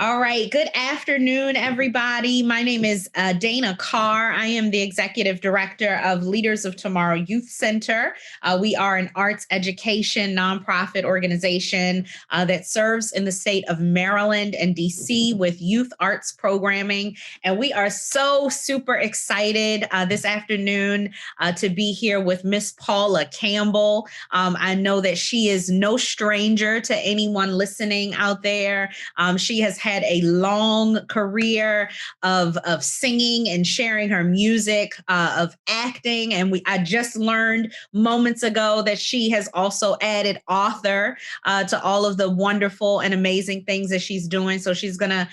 All right. Good afternoon, everybody. My name is Dana Carr. I am the Executive Director of Leaders of Tomorrow Youth Center. We are an arts education nonprofit organization that serves in the state of Maryland and DC with youth arts programming. And we are so super excited this afternoon to be here with Miss Paula Campbell. I know that she is no stranger to anyone listening out there. She has had a long career of singing and sharing her music, of acting. And I just learned moments ago that she has also added author to all of the wonderful and amazing things that she's doing. So she's going to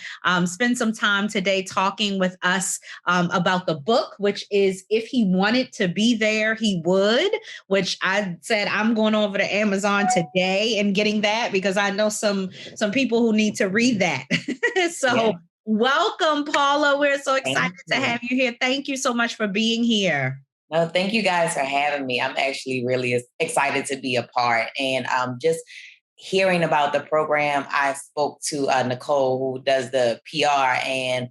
spend some time today talking with us about the book, which is If He Wanted to Be There, He Would, which I said I'm going over to Amazon today and getting that because I know some people who need to read that. So yeah. Welcome, Paula. We're so excited to have you here. Thank you so much for being here. No, thank you guys for having me. I'm actually really excited to be a part. And just hearing about the program, I spoke to Nicole, who does the PR, and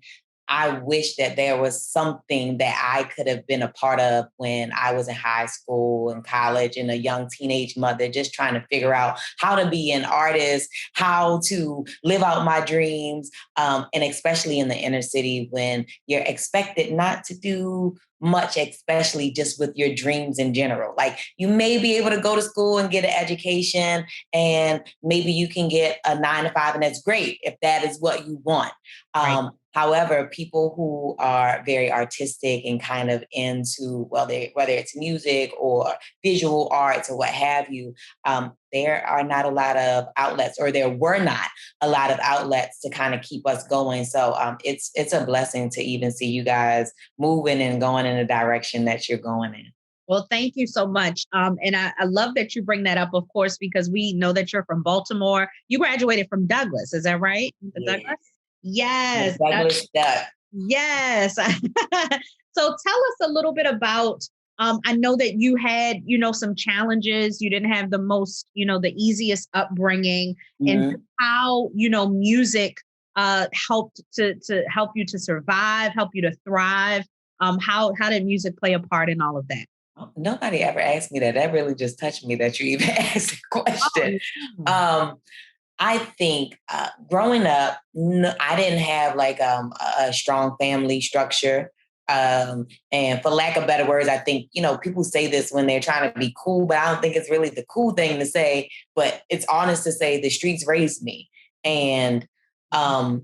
I wish that there was something that I could have been a part of when I was in high school and college and a young teenage mother, just trying to figure out how to be an artist, how to live out my dreams, and especially in the inner city when you're expected not to do much, especially just with your dreams in general. Like you may be able to go to school and get an education and maybe you can get a 9 to 5 and that's great if that is what you want. Right. However, people who are very artistic and kind of into, whether it's music or visual arts or what have you, there are not a lot of outlets, or there were not a lot of outlets to kind of keep us going. So it's a blessing to even see you guys moving and going in the direction that you're going in. Well, thank you so much. And I love that you bring that up, of course, because we know that you're from Baltimore. You graduated from Douglas, is that right? Yeah. Douglas? Yes. Douglas Duck. Yes. So tell us a little bit about, I know that you had, some challenges. You didn't have the most, the easiest upbringing, and how, music helped to help you to survive, help you to thrive. How did music play a part in all of that? Nobody ever asked me that. That really just touched me that you even asked the question. I think growing up, I didn't have like a strong family structure. And for lack of better words, I think, people say this when they're trying to be cool, but I don't think it's really the cool thing to say, but it's honest to say the streets raised me. And, I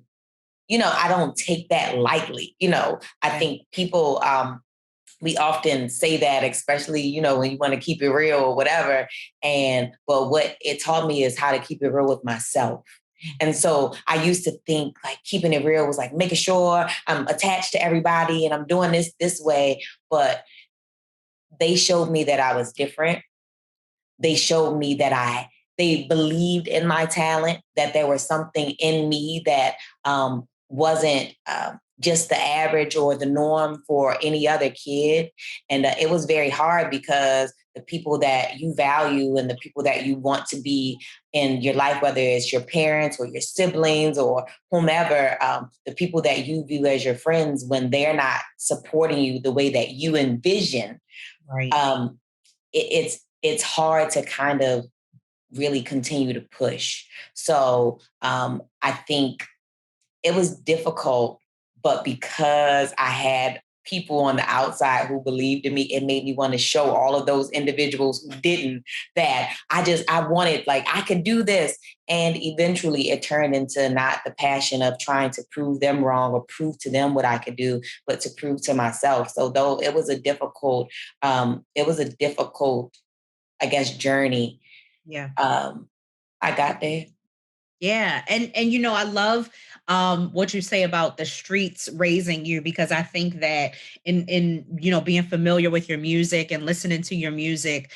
don't take that lightly. I think people, we often say that, especially, when you want to keep it real or whatever. But what it taught me is how to keep it real with myself. And so I used to think like keeping it real was like making sure I'm attached to everybody and I'm doing this way. But they showed me that I was different. They showed me that they believed in my talent, that there was something in me that wasn't just the average or the norm for any other kid. And it was very hard because the people that you value and the people that you want to be in your life, whether it's your parents or your siblings or whomever, the people that you view as your friends, when they're not supporting you the way that you envision, right. It's hard to kind of really continue to push. So I think it was difficult, but because I had people on the outside who believed in me, it made me want to show all of those individuals who didn't, that I wanted, like, I could do this. And eventually it turned into not the passion of trying to prove them wrong or prove to them what I could do, but to prove to myself. So though it was a difficult, I guess, journey. Yeah. I got there. Yeah. And I love what you say about the streets raising you, because I think that in being familiar with your music and listening to your music,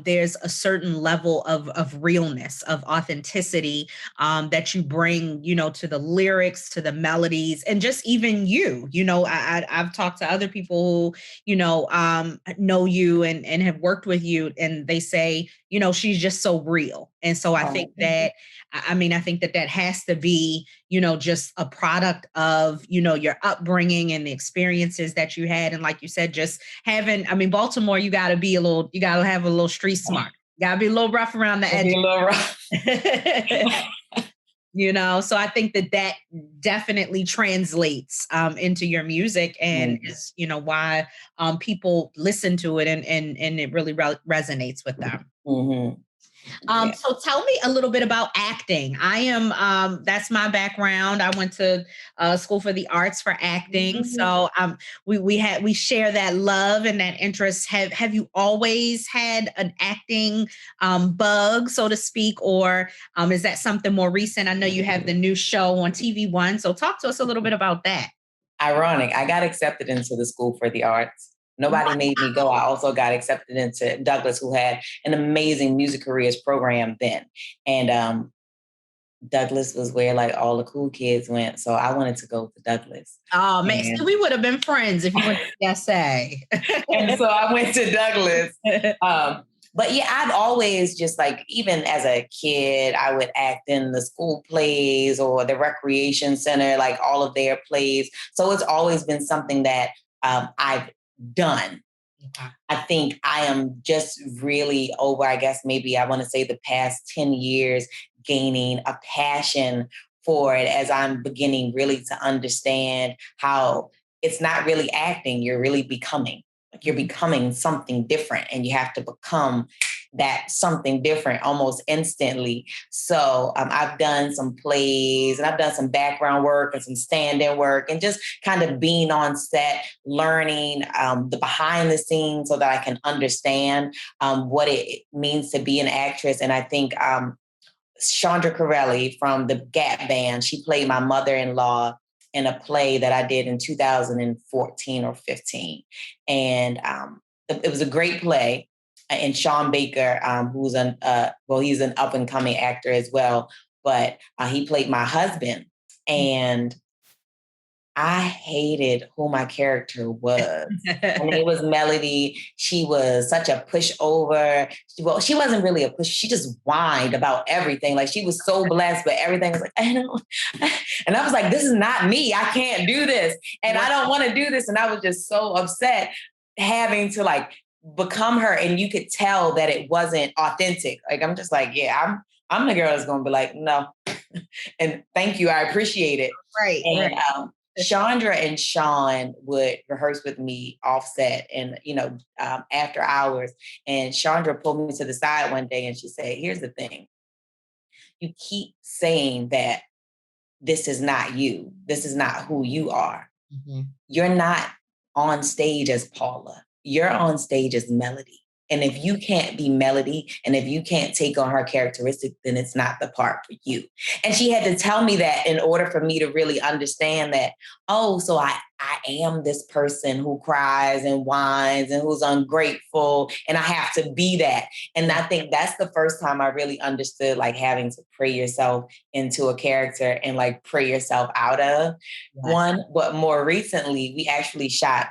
there's a certain level of realness, of authenticity that you bring, to the lyrics, to the melodies, and just even I've talked to other people who, know you and have worked with you, and they say, she's just so real. And so I think that, I think that has to be, just a product of, your upbringing and the experiences that you had. And like you said, just having, Baltimore, you got to have a little street smart. You got to be a little rough around the edges. Be a little rough. So I think that definitely translates into your music and is, why people listen to it and it really resonates with them. Mm-hmm. So tell me a little bit about acting. I am, that's my background. I went to school for the arts for acting. Mm-hmm. So we share that love and that interest. Have you always had an acting bug, so to speak, or is that something more recent? I know you have the new show on TV One. So talk to us a little bit about that. Ironic. I got accepted into the School for the Arts. Nobody made me go. I also got accepted into Douglas, who had an amazing music careers program then. And Douglas was where like all the cool kids went. So I wanted to go to Douglas. Oh, man, so we would have been friends if you went to SA. And so I went to Douglas. But yeah, I've always just like, even as a kid, I would act in the school plays or the recreation center, like all of their plays. So it's always been something that I've done. Okay. I think I am just really over, I guess maybe I want to say the past 10 years, gaining a passion for it as I'm beginning really to understand how it's not really acting, you're really becoming. Like you're becoming something different and you have to become that something different almost instantly. So I've done some plays and I've done some background work and some stand-in work and just kind of being on set, learning the behind the scenes so that I can understand what it means to be an actress. And I think Chandra Corelli from the Gap Band, she played my mother-in-law in a play that I did in 2014 or 15. And it was a great play. And Sean Baker, who's he's an up and coming actor as well, but he played my husband. And I hated who my character was. And it was Melody. She was such a pushover. Well, she wasn't really a push. She just whined about everything. Like she was so blessed, but everything was like, I know. And I was like, this is not me. I can't do this. And I don't want to do this. And I was just so upset having to like become her. And you could tell that it wasn't authentic. Like, I'm just like, yeah, I'm the girl that's going to be like, no. And thank you. I appreciate it. Right. And right. Chandra and Sean would rehearse with me offset and, after hours. And Chandra pulled me to the side one day and she said, here's the thing. You keep saying that this is not you. This is not who you are. Mm-hmm. You're not on stage as Paula. You're on stage as Melody. And if you can't be Melody and if you can't take on her characteristics, then it's not the part for you. And she had to tell me that in order for me to really understand that, oh, so I am this person who cries and whines and who's ungrateful and I have to be that. And I think that's the first time I really understood like having to pray yourself into a character and like pray yourself out of one. But more recently, we actually shot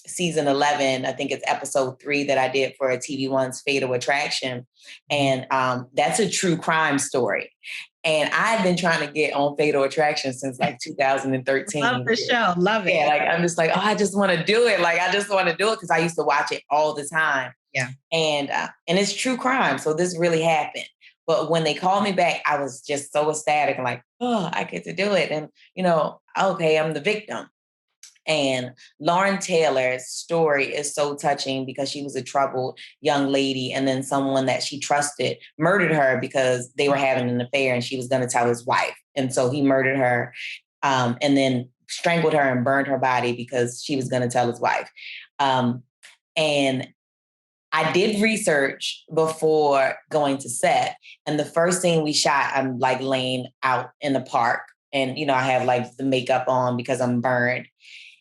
season 11, I think it's episode 3 that I did for a TV One's Fatal Attraction. And that's a true crime story. And I've been trying to get on Fatal Attraction since like 2013. Love the show. Love it. Yeah, like I'm just like, oh, I just want to do it. Like, I just want to do it because I used to watch it all the time. Yeah. And it's true crime. So this really happened. But when they called me back, I was just so ecstatic and like, oh, I get to do it. And, okay, I'm the victim. And Lauren Taylor's story is so touching because she was a troubled young lady. And then someone that she trusted murdered her because they were having an affair and she was going to tell his wife. And so he murdered her and then strangled her and burned her body because she was going to tell his wife. And I did research before going to set. And the first scene we shot, I'm like laying out in the park. And, I have like the makeup on because I'm burned.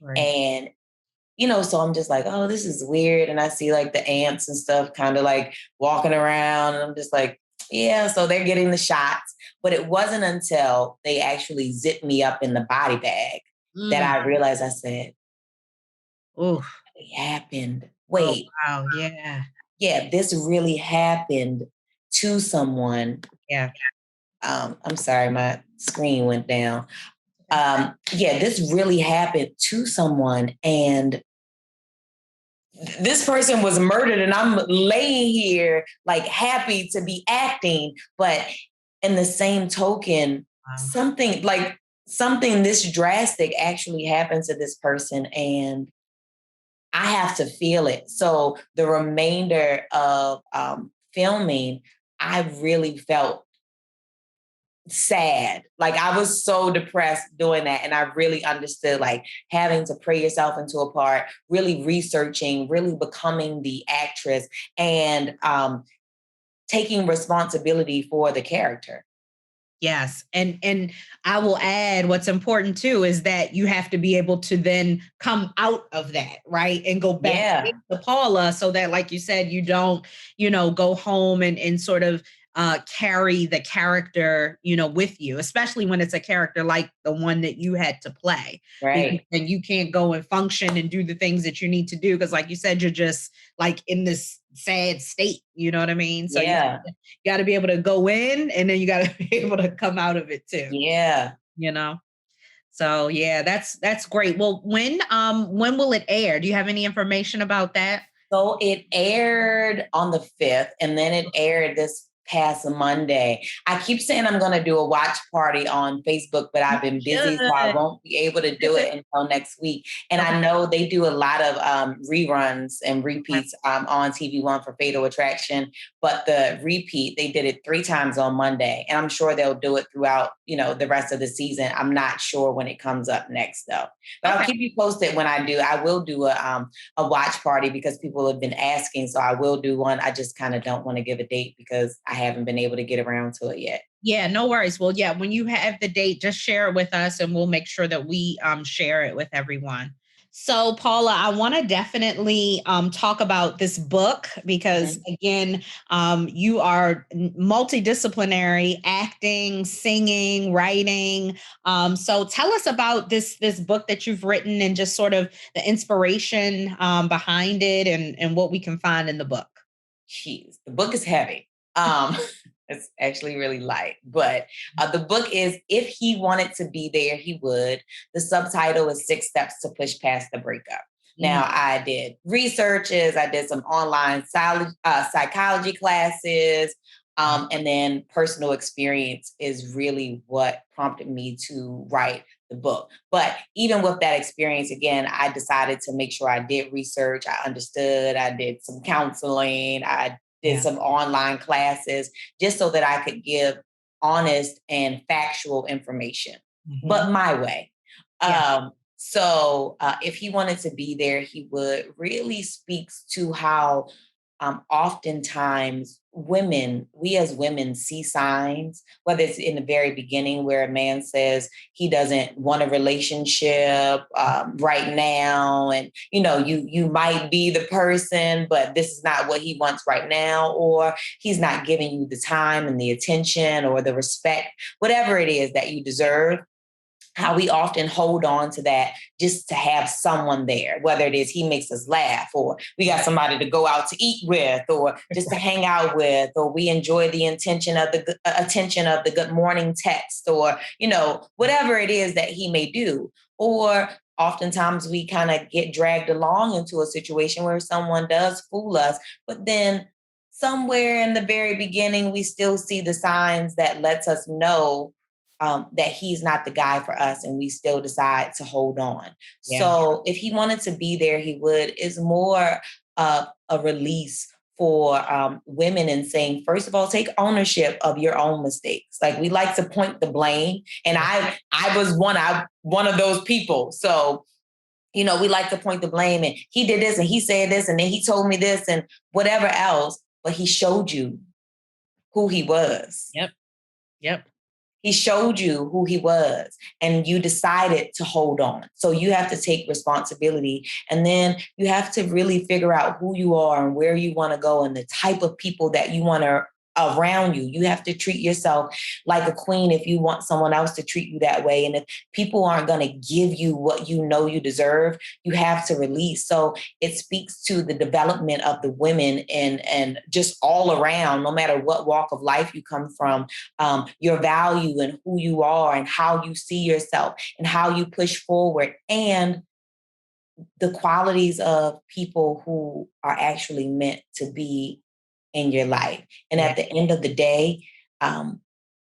Right. And, so I'm just like, oh, this is weird. And I see like the ants and stuff kind of like walking around. And I'm just like, yeah, so they're getting the shots. But it wasn't until they actually zipped me up in the body bag that I realized I said, oh, it happened. Wait. Oh, wow. Yeah. Yeah, this really happened to someone. Yeah. I'm sorry, my screen went down. This really happened to someone, and this person was murdered, and I'm laying here like happy to be acting, but in the same token, something this drastic actually happened to this person, and I have to feel it. So the remainder of filming, I really felt sad. Like I was so depressed doing that. And I really understood like having to pray yourself into a part, really researching, really becoming the actress, and taking responsibility for the character. Yes. And I will add, what's important too is that you have to be able to then come out of that, right? And go back to Paula, so that, like you said, you don't, go home and sort of carry the character, with you, especially when it's a character like the one that you had to play. Right. And you can't go and function and do the things that you need to do. Because like you said, you're just like in this sad state, you know what I mean? So you got to be able to go in, and then you got to be able to come out of it too. Yeah. So yeah, that's great. Well, when will it air? Do you have any information about that? So it aired on the 5th, and then it aired this past Monday. I keep saying I'm going to do a watch party on Facebook, but I've been busy, so I won't be able to do it until next week. And I know they do a lot of reruns and repeats on TV One for Fatal Attraction, but the repeat, they did it 3 times on Monday, and I'm sure they'll do it throughout, the rest of the season. I'm not sure when it comes up next though, but I'll keep you posted when I do. I will do a watch party because people have been asking, so I will do one. I just kind of don't want to give a date because I haven't been able to get around to it yet. Yeah, no worries. Well, yeah, when you have the date, just share it with us, and we'll make sure that we share it with everyone. So, Paula, I want to definitely talk about this book because, again, you are multidisciplinary: acting, singing, writing. So, tell us about this book that you've written, and just sort of the inspiration behind it, and what we can find in the book. Jeez, the book is heavy. It's actually really light, but the book is If He Wanted to Be There, He Would. The subtitle is 6 Steps to Push Past the Breakup. Now, I did researches, I did some online psychology classes, and then personal experience is really what prompted me to write the book. But even with that experience, again, I decided to make sure I did research, I understood, I did some counseling, I did some online classes, just so that I could give honest and factual information, but my way. So If He Wanted to Be There, He Would really speaks to how oftentimes we as women see signs, whether it's in the very beginning where a man says he doesn't want a relationship right now. And, you might be the person, but this is not what he wants right now, or he's not giving you the time and the attention or the respect, whatever it is that you deserve. How we often hold on to that just to have someone there, whether it is he makes us laugh, or we got somebody to go out to eat with, or just to hang out with, or we enjoy the attention of the good morning text, or, whatever it is that he may do. Or oftentimes we kind of get dragged along into a situation where someone does fool us, but then somewhere in the very beginning, we still see the signs that lets us know that he's not the guy for us, and we still decide to hold on. Yeah. So If He Wanted to Be There, He Would is more a release for women, and saying, first of all, take ownership of your own mistakes. Like, we like to point the blame, and I was one of those people. So, we like to point the blame, and he did this and he said this and then he told me this and whatever else, but he showed you who he was. Yep. He showed you who he was, and you decided to hold on. So you have to take responsibility, and then you have to really figure out who you are and where you want to go and the type of people that you want to around you. You have to treat yourself like a queen if you want someone else to treat you that way. And if people aren't going to give you what you know you deserve, you have to release. So it speaks to the development of the women and just all around, no matter what walk of life you come from, your value and who you are and how you see yourself and how you push forward, and the qualities of people who are actually meant to be in your life. And at the end of the day,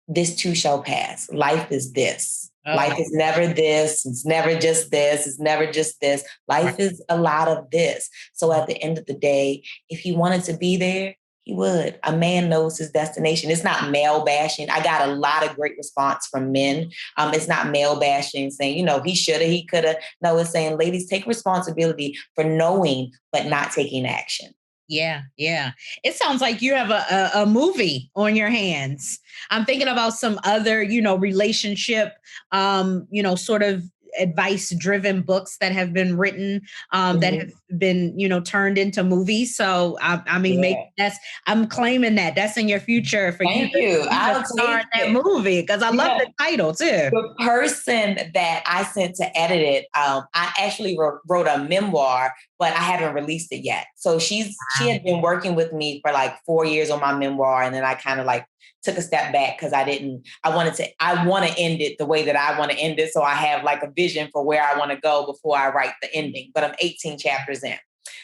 this too shall pass. Life is this. Life is never this. It's never just this. It's never just this. Life is a lot of this. So at the end of the day, if he wanted to be there, he would. A man knows his destination. It's not male bashing. I got a lot of great response from men. It's not male bashing saying, he shoulda, he coulda. No, it's saying, ladies, take responsibility for knowing, but not taking action. Yeah. It sounds like you have a movie on your hands. I'm thinking about some other, relationship, sort of advice-driven books that have been written, that have been, turned into movies. So maybe I'm claiming that's in your future for Thank you. I'll start that movie because I love the title too. The person that I sent to edit it, I actually wrote a memoir, but I haven't released it yet. So she had been working with me for like 4 years on my memoir, and then I kind of like took a step back because I want to end it the way that I want to end it. So I have like a vision for where I want to go before I write the ending, but I'm 18 chapters in.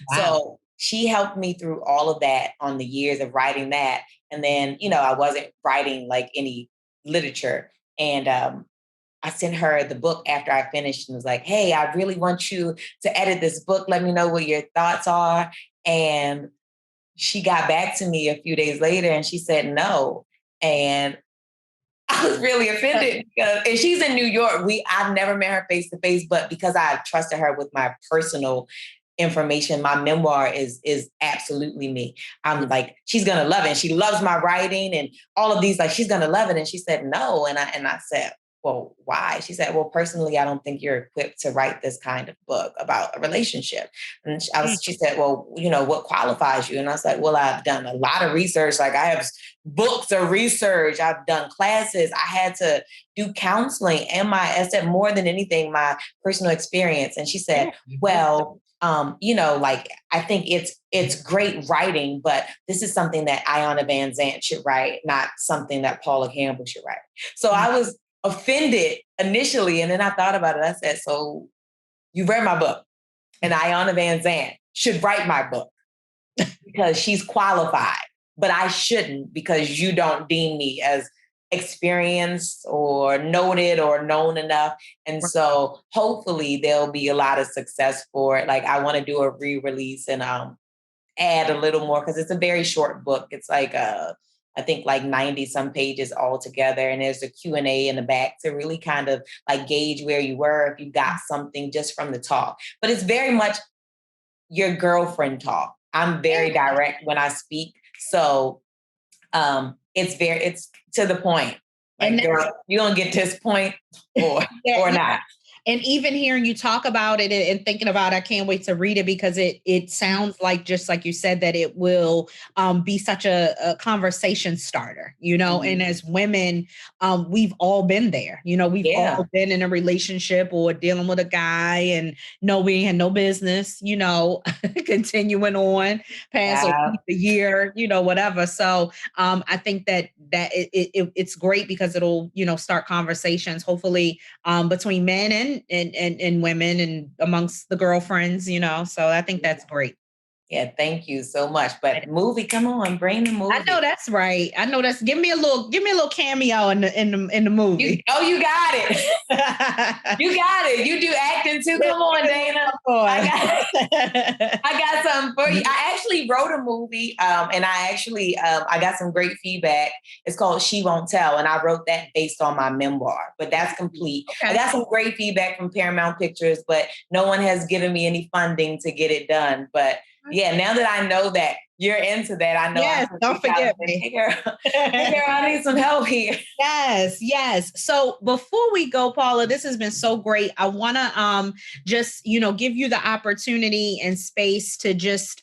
Wow. So she helped me through all of that on the years of writing that. And then, I wasn't writing like any literature. And I sent her the book after I finished and was like, hey, I really want you to edit this book. Let me know what your thoughts are. And she got back to me a few days later and she said no. And I was really offended and she's in New York. I've never met her face to face, but because I trusted her with my personal information, my memoir is absolutely me. I'm like, she's gonna love it. And she loves my writing and all of these, like, she's gonna love it. And she said no. And I said, well, why? She said, well, personally, I don't think you're equipped to write this kind of book about a relationship. And she said, well, what qualifies you? And I was like, well, I've done a lot of research. Like I have books of research. I've done classes. I had to do counseling and I said more than anything, my personal experience. And she said, well, like, I think it's great writing, but this is something that Iona Van Zant should write, not something that Paula Campbell should write. So I was offended initially. And then I thought about it. I said, so you read my book and Iona Van Zant should write my book because she's qualified, but I shouldn't because you don't deem me as experienced or noted or known enough. And so hopefully there'll be a lot of success for it. Like I want to do a re-release and add a little more because it's a very short book. It's like I think like 90 some pages all together. And there's a Q&A in the back to really kind of like gauge where you were, if you got something just from the talk. But it's very much your girlfriend talk. I'm very direct when I speak. So it's to the point. Like, girl, you gonna get to this point or not. And even hearing you talk about it and thinking about it, I can't wait to read it because it sounds like, just like you said, that it will be such a conversation starter, and as women, we've all been there, we've all been in a relationship or dealing with a guy and we ain't had no business, continuing on past a year, whatever. So I think that it's great because it'll, start conversations, hopefully between men and women and amongst the girlfriends, so I think that's great. Yeah, thank you so much. But movie, come on, bring the movie. I know that's right. Give me a little cameo in the movie. You got it. You got it. You do acting too. Come on, Dana. I got something for you. I actually wrote a movie, and I got some great feedback. It's called She Won't Tell, and I wrote that based on my memoir. But that's complete. Okay. I got some great feedback from Paramount Pictures, but no one has given me any funding to get it done. But Yeah, now that I know that you're into that, I know I Yes, can don't reach out and forget say, me. hey girl, hey girl, I need some help here. Yes, yes. So before we go, Paula, this has been so great. I want to just, give you the opportunity and space to just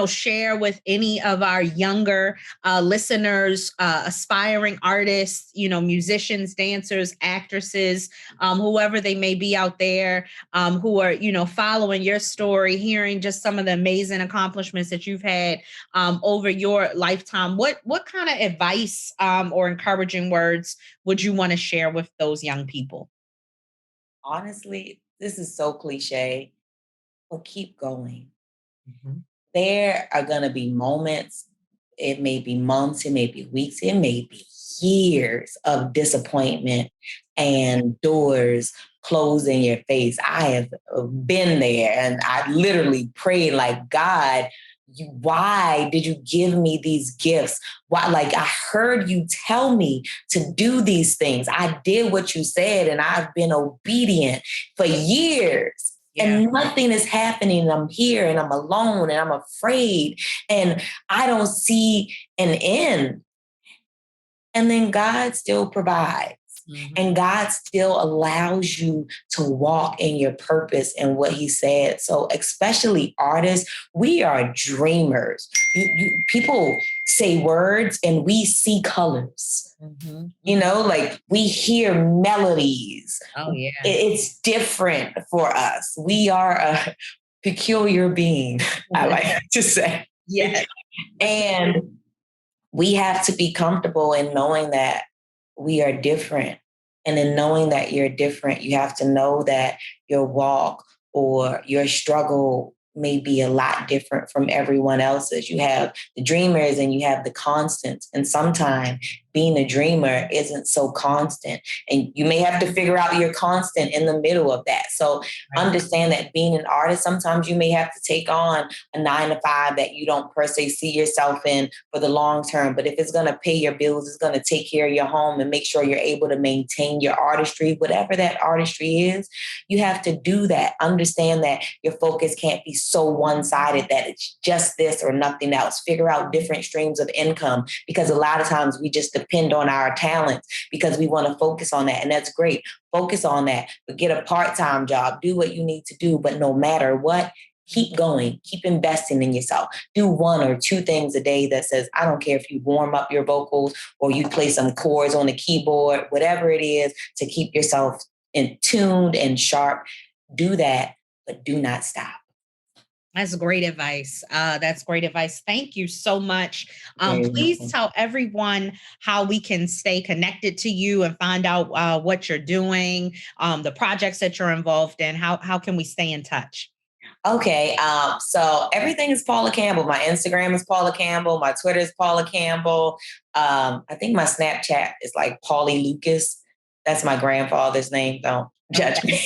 share with any of our younger listeners, aspiring artists, musicians, dancers, actresses, whoever they may be out there, who are, following your story, hearing just some of the amazing accomplishments that you've had over your lifetime. What kind of advice or encouraging words would you want to share with those young people? Honestly, this is so cliche, but keep going. Mhm. There are going to be moments, it may be months, it may be weeks, it may be years of disappointment and doors closed in your face. I have been there and I literally prayed like, God, why did you give me these gifts? Why? Like, I heard you tell me to do these things. I did what you said and I've been obedient for years. Yeah. And nothing is happening. And I'm here and I'm alone and I'm afraid and I don't see an end. And then God still provides. Mhm. And God still allows you to walk in your purpose and what He said. So, especially artists, we are dreamers. People say words and we see colors. Mhm. Like we hear melodies. Oh yeah. It's different for us. We are a peculiar being, I like to say. Yes. And we have to be comfortable in knowing that we are different. And in knowing that you're different, you have to know that your walk or your struggle may be a lot different from everyone else's. You have the dreamers and you have the constants. And sometimes being a dreamer isn't so constant. And you may have to figure out your constant in the middle of that. So understand that being an artist, sometimes you may have to take on a 9 to 5 that you don't per se see yourself in for the long term. But if it's going to pay your bills, it's going to take care of your home and make sure you're able to maintain your artistry, whatever that artistry is, you have to do that. Understand that your focus can't be so one-sided that it's just this or nothing else. Figure out different streams of income because a lot of times we just depend on our talents because we want to focus on that. And that's great. Focus on that, but get a part-time job, do what you need to do. But no matter what, keep going, keep investing in yourself. Do 1 or 2 things a day that says, I don't care if you warm up your vocals or you play some chords on the keyboard, whatever it is to keep yourself in tuned and sharp. Do that, but do not stop. That's great advice. That's great advice. Thank you so much. Please tell everyone how we can stay connected to you and find out what you're doing, the projects that you're involved in. How can we stay in touch? Okay, so everything is Paula Campbell. My Instagram is Paula Campbell. My Twitter is Paula Campbell. I think my Snapchat is like Paulie Lucas. That's my grandfather's name. Don't judge me.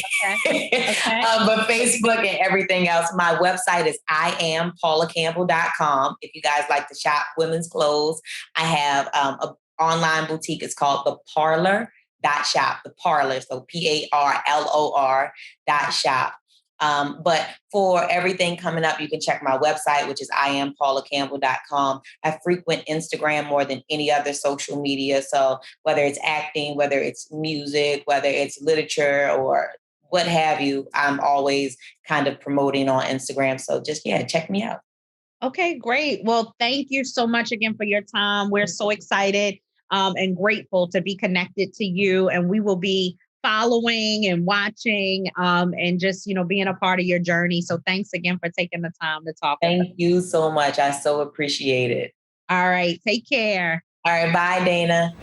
Okay. But Facebook and everything else. My website is iampaulacampbell.com. If you guys like to shop women's clothes, I have an online boutique. It's called The Parlor.shop. The Parlor, so PARLOR.shop. But for everything coming up, you can check my website, which is iampaulacampbell.com. I frequent Instagram more than any other social media. So whether it's acting, whether it's music, whether it's literature or what have you, I'm always kind of promoting on Instagram. So just, check me out. Okay, great. Well, thank you so much again for your time. We're so excited and grateful to be connected to you. And we will be following and watching and just, being a part of your journey. So thanks again for taking the time to talk with us. Thank you so much. I so appreciate it. All right. Take care. All right. Bye, Dana.